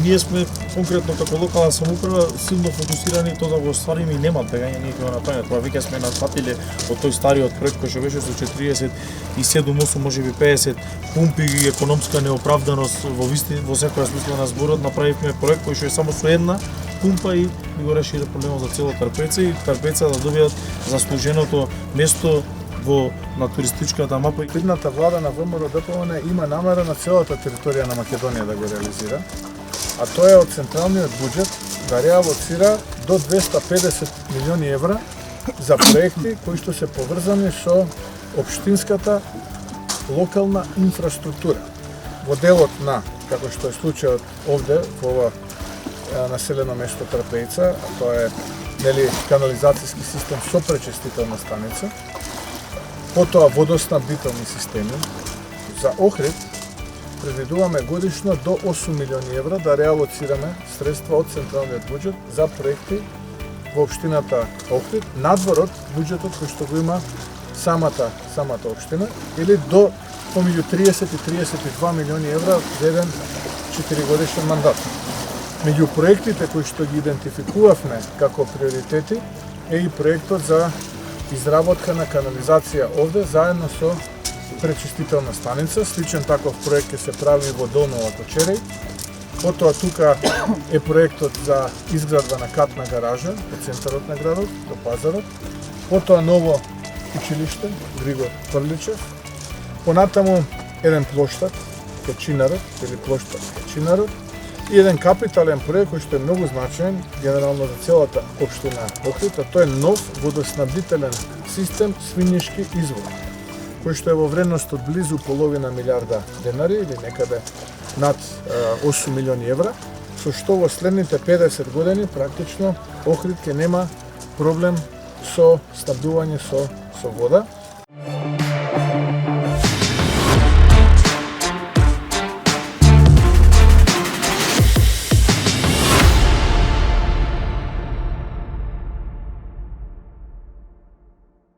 Ние сме конкретно како локална самоуправа силно фокусирани тоа да го оствариме и нема бегање ние ќе го направиме. Тоа веќе сме нафатиле од тој стариот проект кој што беше со 47-8 можеби 50 пумпи и економска неоправданост во секоја смисла на зборот. Направивме проект кој што е само со една пумпа и го реши проблемот за цело Трпеца и Трпеца да добијат заслуженото место на туристичката мапа. Предната влада на ВМРО ДПМН има намера на целата територија на Македонија да го реализира, а тоа е од централниот буџет да реалоцира до 250 милиони евра за проекти кои што се поврзани со општинската локална инфраструктура. Во делот на, како што е случајот овде во ова населено место Трпеца, а тоа е канализацијски систем со пречистителна станица, потоа водоснабдителни системи. За Охрид предвидуваме годишно до 8 милиони евра да реалоцираме средства од централниот буџет за проекти во општината Охрид, надвор од буџетот кој што го има самата општина, или до помеѓу 30 и 32 милиони евра за еден 4-годишен мандат. Меѓу проектите кои што ги идентификувавме како приоритети е и проектот за изработка на канализација овде заедно со пречистителна станица. Сличен таков проект ќе се прави во Долнова Кочереј. Потоа тука е проектот за изградба на катна гаража во центарот на градот, до пазарот. Потоа ново училиште Григор Прличев. Понатаму еден плоштад Печинарот или плоштад Печинарот и еден капитален проект кој што е многу значаен генерално за целата општина Охрид, а тоа е нов водоснабдителен систем Свинишки извор, кој што е во вредност од близу половина милиарда денари или некаде над 8 милиони евра, со што во следните 50 години практично Охрид ќе нема проблем со снабдување со вода.